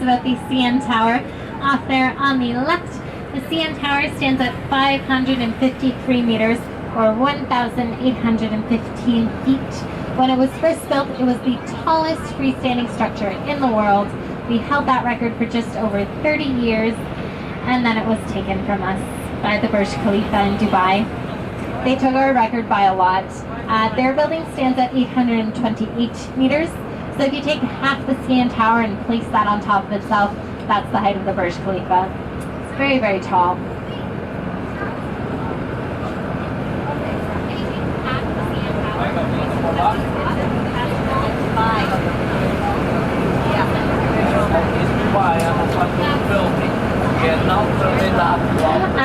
about the CN Tower off there on the left. The CN Tower stands at 553 meters, or 1,815 feet. When it was first built, it was the tallest freestanding structure in the world. We held that record for just over 30 years, and then it was taken from us by the Burj Khalifa in Dubai. They took our record by a lot. Their building stands at 828 meters. So if you take half the CN Tower and place that on top of itself, that's the height of the Burj Khalifa. It's very, very tall.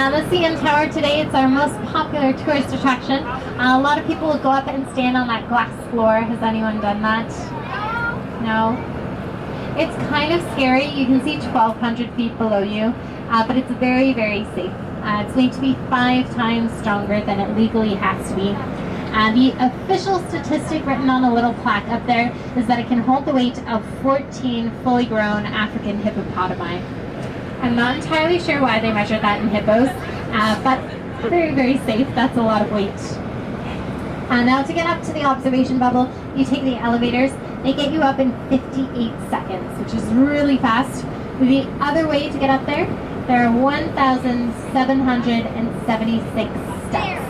The CN Tower today, it's our most popular tourist attraction. A lot of people will go up and stand on that glass floor. Has anyone done that? No? It's kind of scary. You can see 1,200 feet below you, but it's very, very safe. It's made to be 5 times stronger than it legally has to be. The official statistic written on a little plaque up there is that it can hold the weight of 14 fully grown African hippopotami. I'm not entirely sure why they measured that in hippos, but very, very safe. That's a lot of weight. Now to get up to the observation bubble, you take the elevators. They get you up in 58 seconds, which is really fast. The other way to get up there, there are 1,776 steps.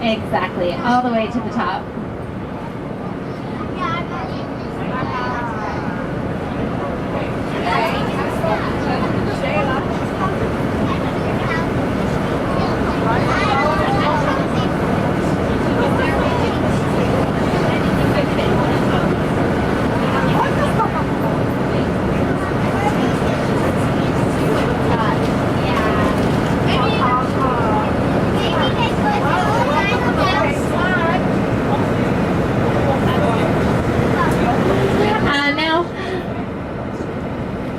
Exactly, all the way to the top.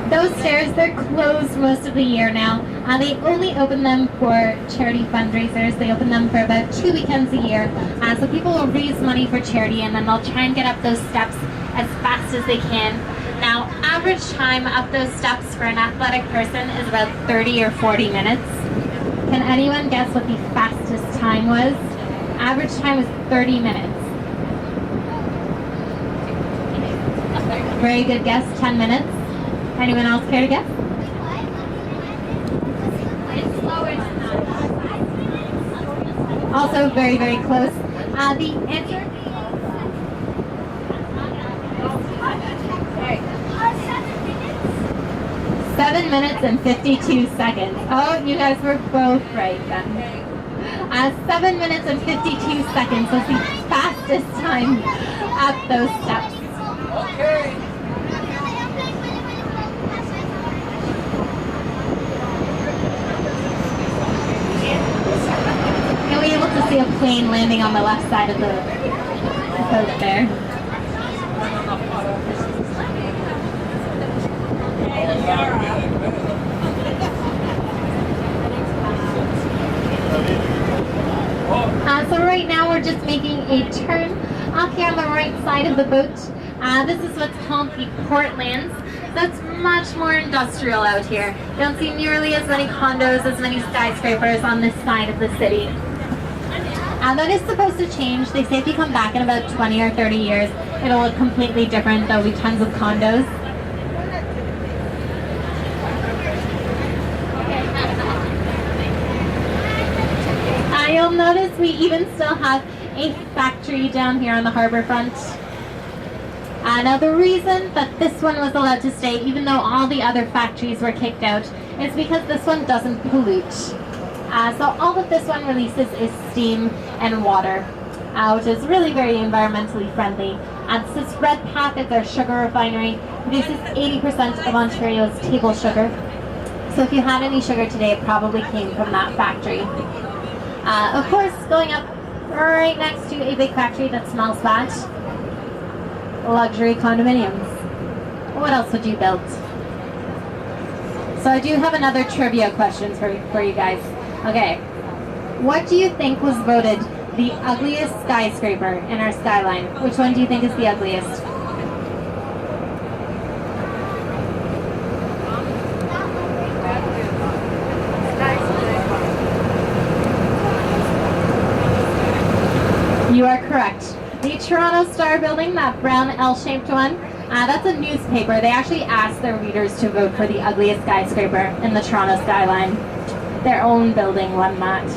Those stairs, they're closed most of the year now. They only open them for charity fundraisers. They open them for about 2 weekends a year. So people will raise money for charity, and then they'll try and get up those steps as fast as they can. Now, average time up those steps for an athletic person is about 30 or 40 minutes. Can anyone guess what the fastest time was? Average time was 30 minutes. Very good guess, 10 minutes. Anyone else care to guess? Also very, very close. The answer? 7 minutes and 52 seconds. Oh, you guys were both right then. 7 minutes and 52 seconds was the fastest time up those steps. Okay. You'll be able to see a plane landing on the left side of the boat there. So right now we're just making a turn off here on the right side of the boat. This is what's called the Portlands. That's much more industrial out here. You don't see nearly as many condos, as many skyscrapers on this side of the city. That is supposed to change. They say if you come back in about 20 or 30 years, it'll look completely different. There'll be tons of condos. You'll notice we even still have a factory down here on the harbor front. Now the reason that this one was allowed to stay, even though all the other factories were kicked out, is because this one doesn't pollute. So all that this one releases is steam and water, which is really very environmentally friendly. This Redpath is our sugar refinery, produces 80% of Ontario's table sugar. So if you had any sugar today, it probably came from that factory. Of course, going up right next to a big factory that smells bad, luxury condominiums. What else would you build? So I do have another trivia question for you guys. Okay, what do you think was voted the ugliest skyscraper in our skyline? Which one do you think is the ugliest? You are correct. The Toronto Star building, that brown L-shaped one, that's a newspaper. They actually asked their readers to vote for the ugliest skyscraper in the Toronto skyline. Their own building won that.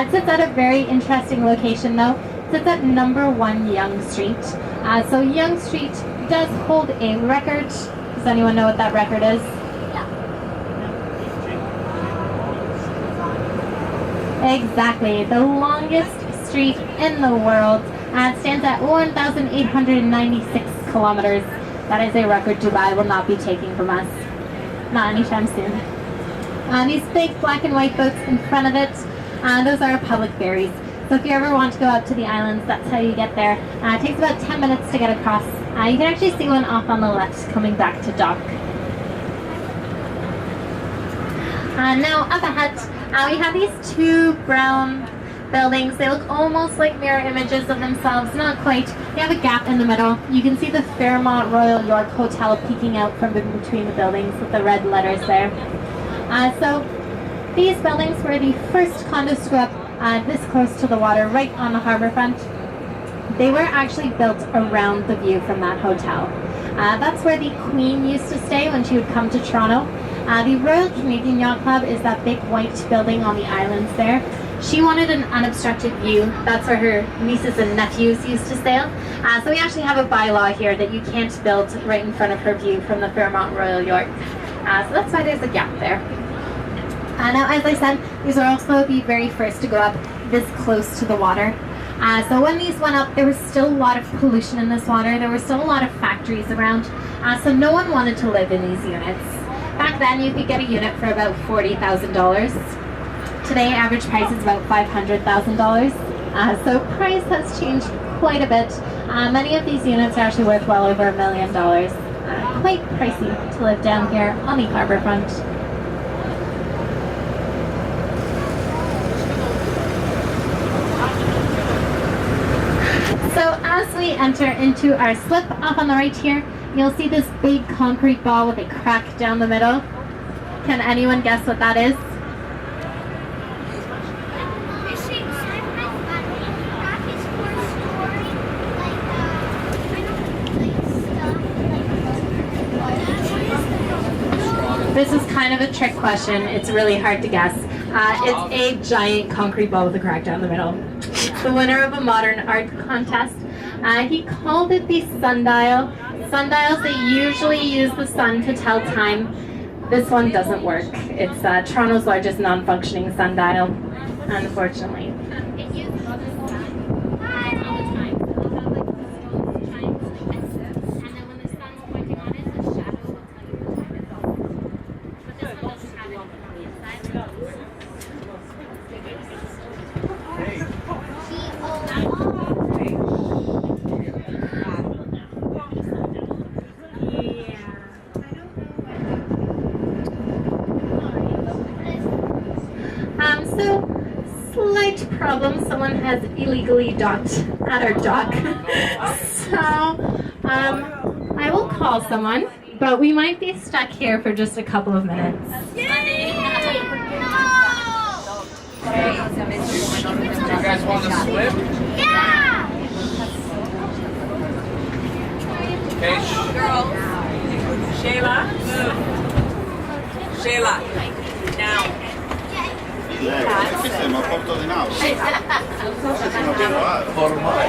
It sits at a very interesting location though. It sits at number 1 Yonge Street. So Yonge Street does hold a record. Does anyone know what that record is? Exactly, the longest street in the world. It stands at 1,896 kilometers. That is a record Dubai will not be taking from us. Not anytime soon. These big black and white boats in front of it, those are public ferries. So if you ever want to go out to the islands, that's how you get there. It takes about 10 minutes to get across. You can actually see one off on the left coming back to dock. Now up ahead, we have these 2 brown buildings. They look almost like mirror images of themselves, not quite. They have a gap in the middle. You can see the Fairmont Royal York Hotel peeking out from between the buildings with the red letters there. So these buildings were the first condos to go up this close to the water, right on the harbour front. They were actually built around the view from that hotel. That's where the Queen used to stay when she would come to Toronto. The Royal Canadian Yacht Club is that big white building on the islands there. She wanted an unobstructed view. That's where her nieces and nephews used to sail. So we actually have a bylaw here that you can't build right in front of her view from the Fairmont Royal York. So that's why there's a gap there. Now, as I said, these are also the very first to go up this close to the water. So when these went up, there was still a lot of pollution in this water. There were still a lot of factories around. So no one wanted to live in these units. Back then, you could get a unit for about $40,000. Today, average price is about $500,000. So price has changed quite a bit. Many of these units are actually worth well over $1 million. Quite pricey to live down here on the harbour front. So as we enter into our slip up on the right here, you'll see this big concrete ball with a crack down the middle. Can anyone guess what that is? This is kind of a trick question. It's really hard to guess. It's a giant concrete ball with a crack down the middle. The winner of a modern art contest. He called it the sundial. Sundials, they usually use the sun to tell time. This one doesn't work. It's Toronto's largest non-functioning sundial, unfortunately. It uses the sun all the time. So it'll have like this little chimes like this. And then when the sun's pointing on it, the shadow will tell you the time it's all. But this one doesn't have anything on the inside. So, slight problem. Someone has illegally docked at our dock. So, I will call someone, but we might be stuck here for just a couple of minutes. Yay! No! You guys want to swim? Yeah! Okay, Girls. Shayla. Shayla. Now. Sì, ma porto di naso. ormai.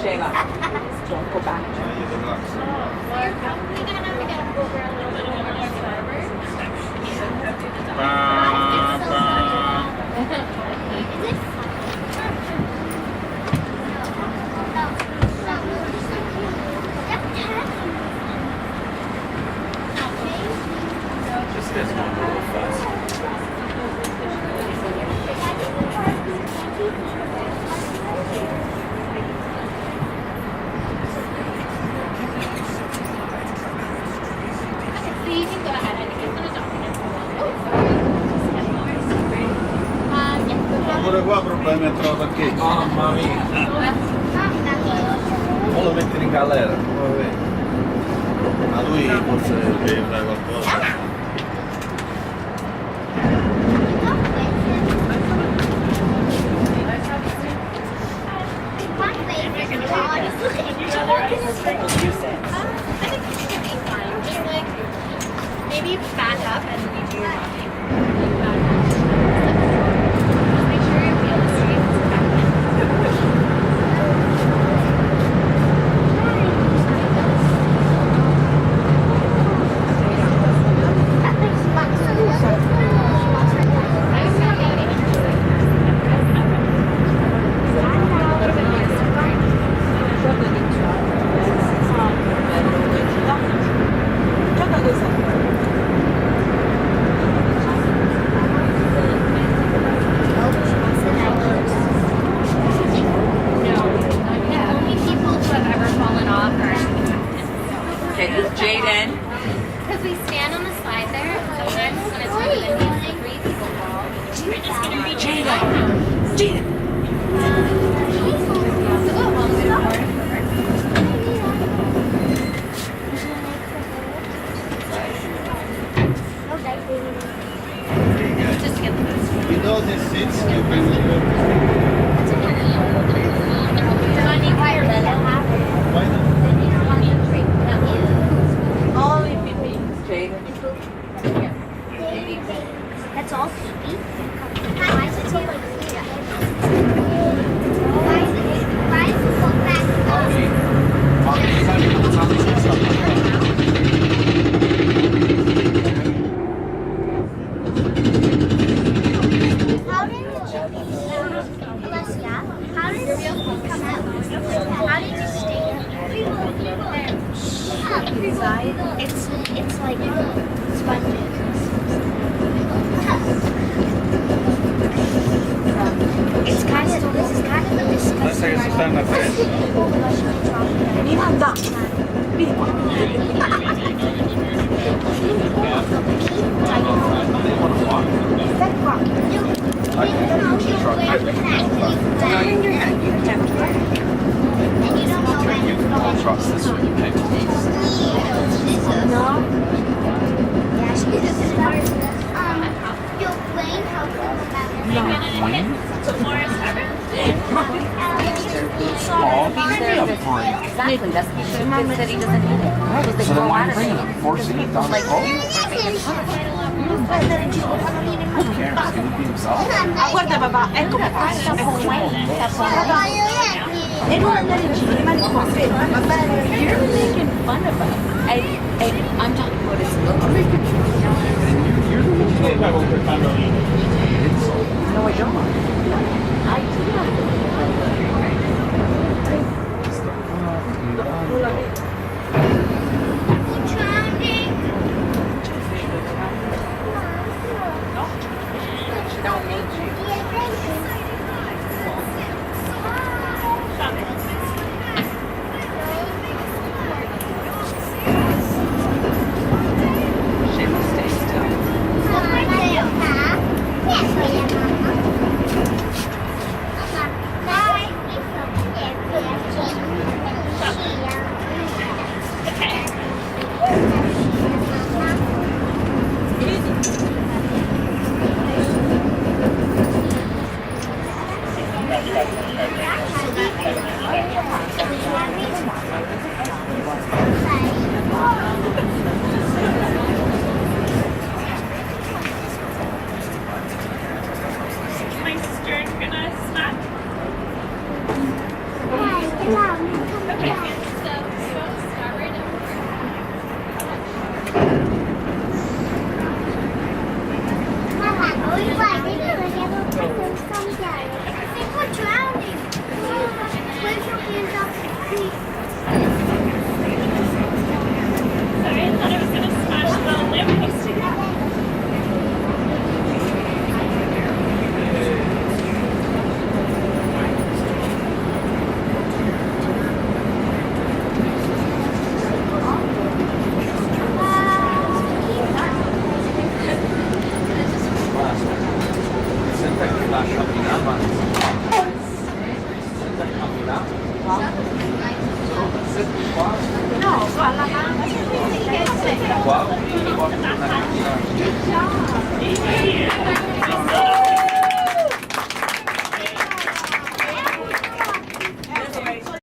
Shayla. Don't go back. We're probably gonna have to get over a little bit more starboard. Just this one little fuss. So you can go ahead. I think it's gonna dock. pure qua problemi a trovare parcheggio. Mamma mia. O lo mettono in galera, come vedi. Ma lui forse deve fare qualcosa. Maybe back up and we do walking. Make sure you feel the streets back Okay, Jaden. because we stand on the slide there, sometimes when it's really windy, slippery, people fall. We're just gonna reach Jaden. Jaden. Just to get the best. You know these seats, you can why not? Only pee-pee. Jaden. That's all pee-pee? Why is it so like why is it so fast? How did Alessia, how did it come out? How did it stay inside? It's like sponges. It's kind of this is kind of the disgusting. Let's say it's stand up there. Trust this one, you can't Exactly, that's the thing that he doesn't need it. Because they So go then why out are you of bringing it. them? Forcing it down the Like throat? you were making fun of it. Who cares? He would be himself. Guarda papà, ecco papà. E non andare in giro, rimani qua, ferma, va bene? You're making fun of us. I'm talking about his look. You're the one who No, I don't. I do not. Don't need you. Shayla, stay still. My sister gonna snap. We're drowning. Where's your hands off the creek? Sorry, I thought I was gonna smash the lamppost together. Senta che lascia months.